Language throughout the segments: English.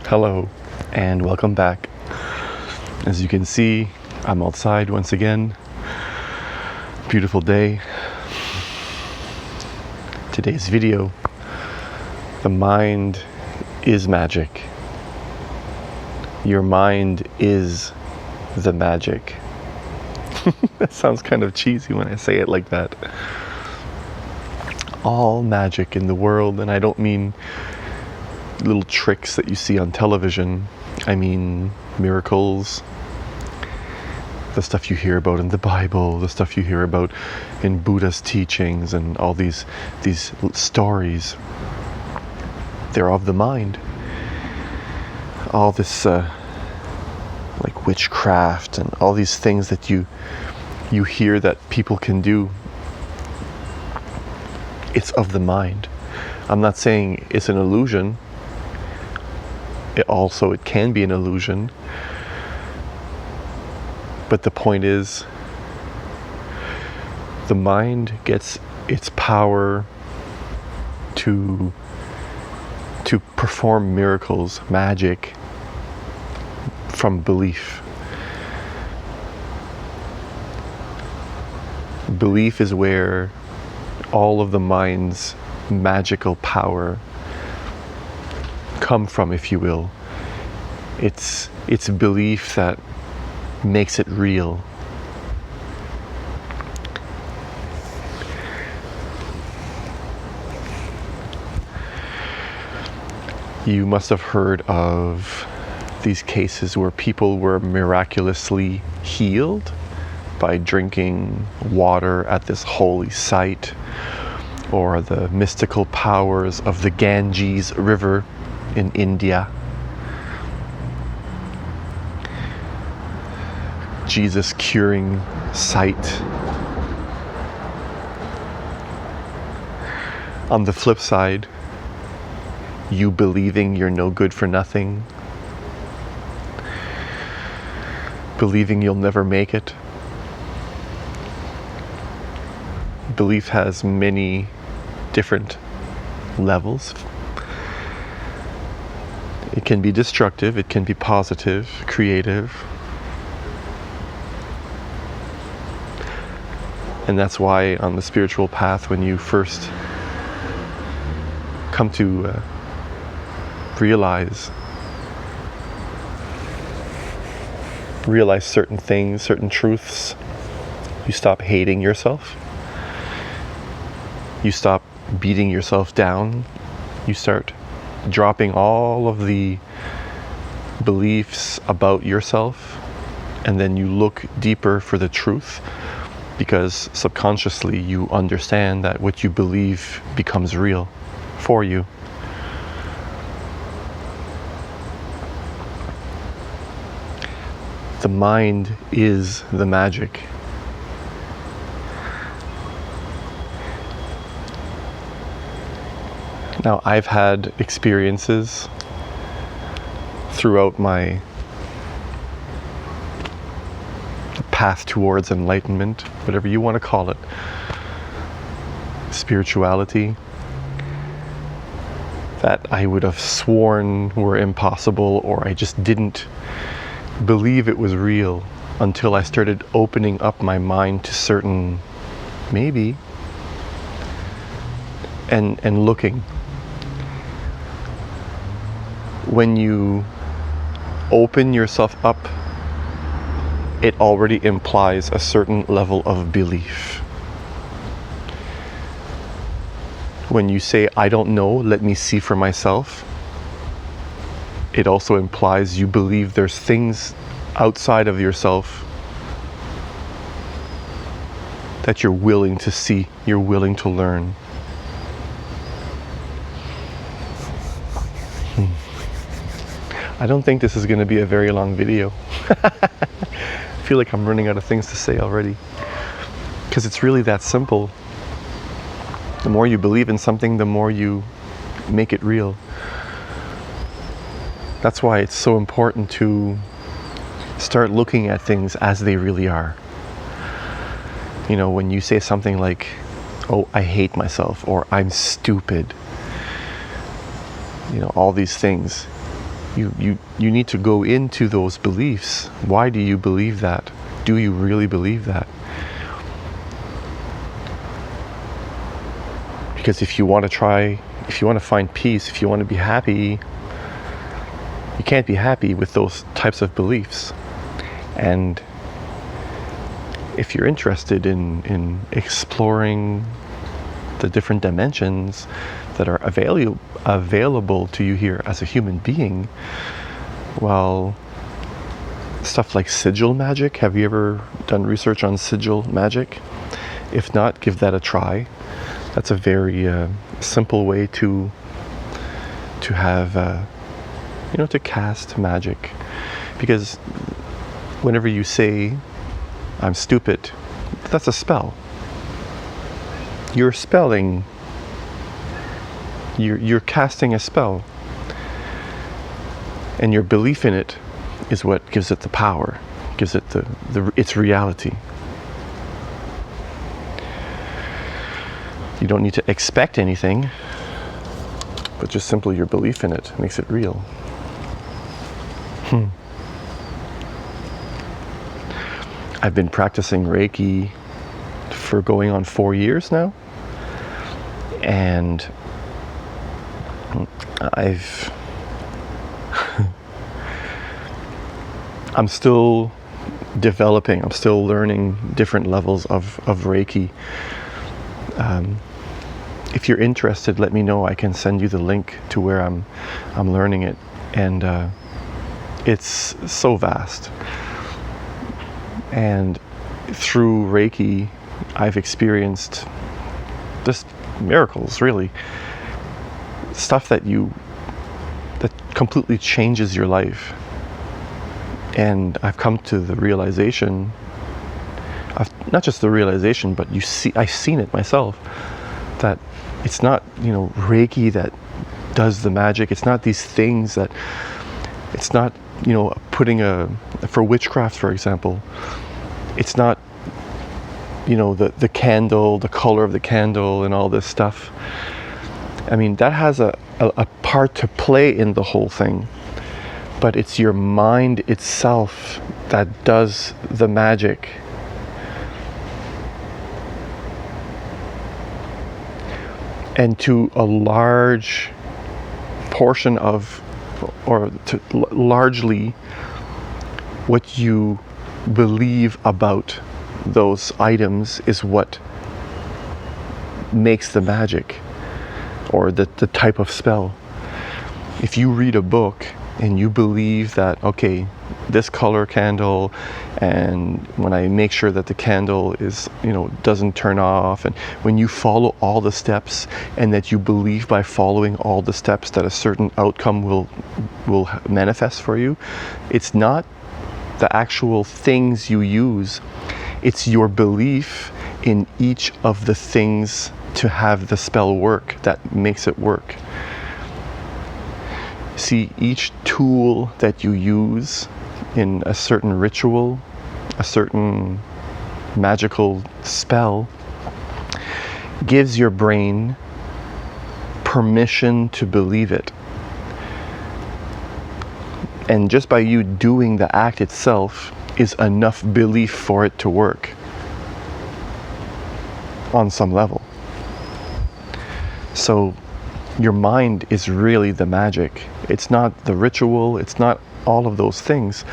Hello and welcome back. As you can see, I'm outside once again. Beautiful day. Today's video, the mind is magic. Your mind is the magic. That sounds kind of cheesy when I say it like that. All magic in the world, and I don't mean little tricks that you see on television. I mean miracles, the stuff you hear about in the Bible, the stuff you hear about in Buddha's teachings, and all these stories. They're of the mind. All this like witchcraft and all these things that you hear that people can do, it's of the mind. I'm not saying it's an illusion. It can be an illusion. But the point is, the mind gets its power to perform miracles, magic, from belief. Belief is where all of the mind's magical power come from, if you will. It's belief that makes it real. You must have heard of these cases where people were miraculously healed by drinking water at this holy site, or the mystical powers of the Ganges River in India. Jesus curing sight. On the flip side, you believing you're no good for nothing, believing you'll never make it. Belief has many different levels. It can be destructive, it can be positive, creative. And that's why on the spiritual path, when you first come to realize certain things, certain truths, you stop hating yourself. You stop beating yourself down. You start dropping all of the beliefs about yourself, and then you look deeper for the truth, because subconsciously you understand that what you believe becomes real for you. The mind is the magic. Now, I've had experiences throughout my path towards enlightenment, whatever you want to call it, spirituality, that I would have sworn were impossible, or I just didn't believe it was real until I started opening up my mind to certain maybe and looking. When you open yourself up, it already implies a certain level of belief. When you say, I don't know, let me see for myself, it also implies you believe there's things outside of yourself that you're willing to see, you're willing to learn. I don't think this is going to be a very long video. I feel like I'm running out of things to say already. Because it's really that simple. The more you believe in something, the more you make it real. That's why it's so important to start looking at things as they really are. You know, when you say something like, oh, I hate myself, or I'm stupid, all these things. You need to go into those beliefs. Why do you believe that? Do you really believe that? Because if you want to find peace, if you want to be happy, you can't be happy with those types of beliefs. And if you're interested in exploring the different dimensions that are available to you here as a human being, well, stuff like sigil magic. Have you ever done research on sigil magic? If not, give that a try. That's a very simple way to have to cast magic, because whenever you say I'm stupid, that's a spell. You're spelling. You're casting a spell, and your belief in it is what gives it the power, gives it its reality. You don't need to expect anything, but just simply your belief in it makes it real. I've been practicing Reiki for going on 4 years now, and I'm still developing, I'm still learning different levels of Reiki. If you're interested, let me know. I can send you the link to where I'm learning it, and it's so vast. And through Reiki, I've experienced just miracles, really. Stuff that completely changes your life. And I've come to the realization, not just the realization, but I've seen it myself, that it's not, Reiki that does the magic. It's not these things that, it's not, putting for witchcraft, for example, it's not, the candle, the color of the candle and all this stuff. I mean, that has a part to play in the whole thing, but it's your mind itself that does the magic. And to a large portion largely what you believe about those items is what makes the magic, or the type of spell. If you read a book and you believe that, okay, this color candle, and when I make sure that the candle is, doesn't turn off, and when you follow all the steps, and that you believe by following all the steps that a certain outcome will manifest for you, it's not the actual things you use, it's your belief in each of the things to have the spell work that makes it work. See, each tool that you use in a certain ritual, a certain magical spell, gives your brain permission to believe it. And just by you doing the act itself is enough belief for it to work on some level. So your mind is really the magic. It's not the ritual, it's not all of those things.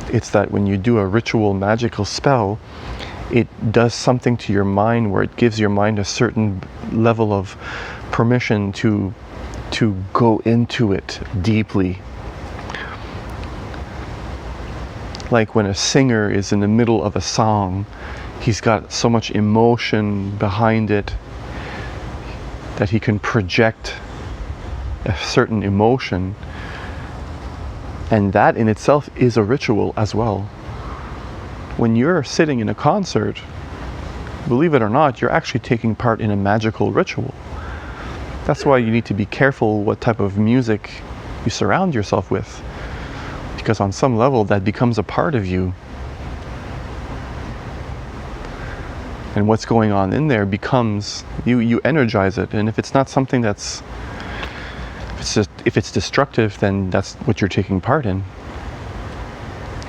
It's that when you do a ritual magical spell, it does something to your mind where it gives your mind a certain level of permission to go into it deeply. Like when a singer is in the middle of a song, he's got so much emotion behind it that he can project a certain emotion, and that in itself is a ritual as well. When you're sitting in a concert, believe it or not, you're actually taking part in a magical ritual. That's why you need to be careful what type of music you surround yourself with, because on some level that becomes a part of you. And what's going on in there becomes, you energize it. And if it's not something that's, if if it's destructive, then that's what you're taking part in.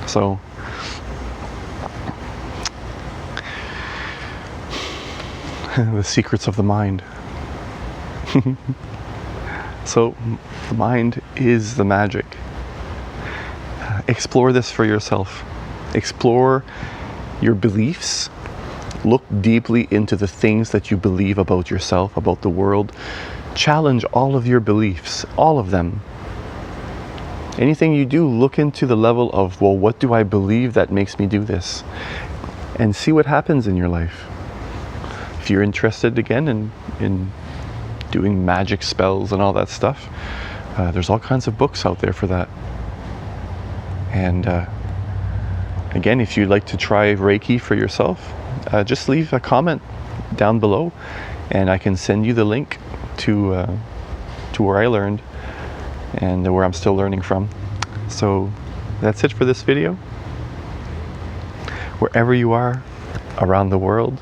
So the secrets of the mind. So the mind is the magic. Explore this for yourself. Explore your beliefs. Look deeply into the things that you believe about yourself, about the world. Challenge all of your beliefs, all of them. Anything you do, look into the level of, well, what do I believe that makes me do this? And see what happens in your life. If you're interested again in doing magic spells and all that stuff, there's all kinds of books out there for that. And again, if you'd like to try Reiki for yourself, just leave a comment down below and I can send you the link to where I learned and where I'm still learning from. So that's it for this video. Wherever you are around the world,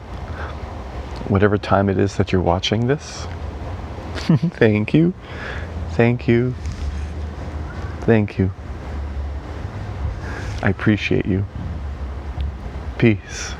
whatever time it is that you're watching this, thank you, thank you, thank you. I appreciate you. Peace.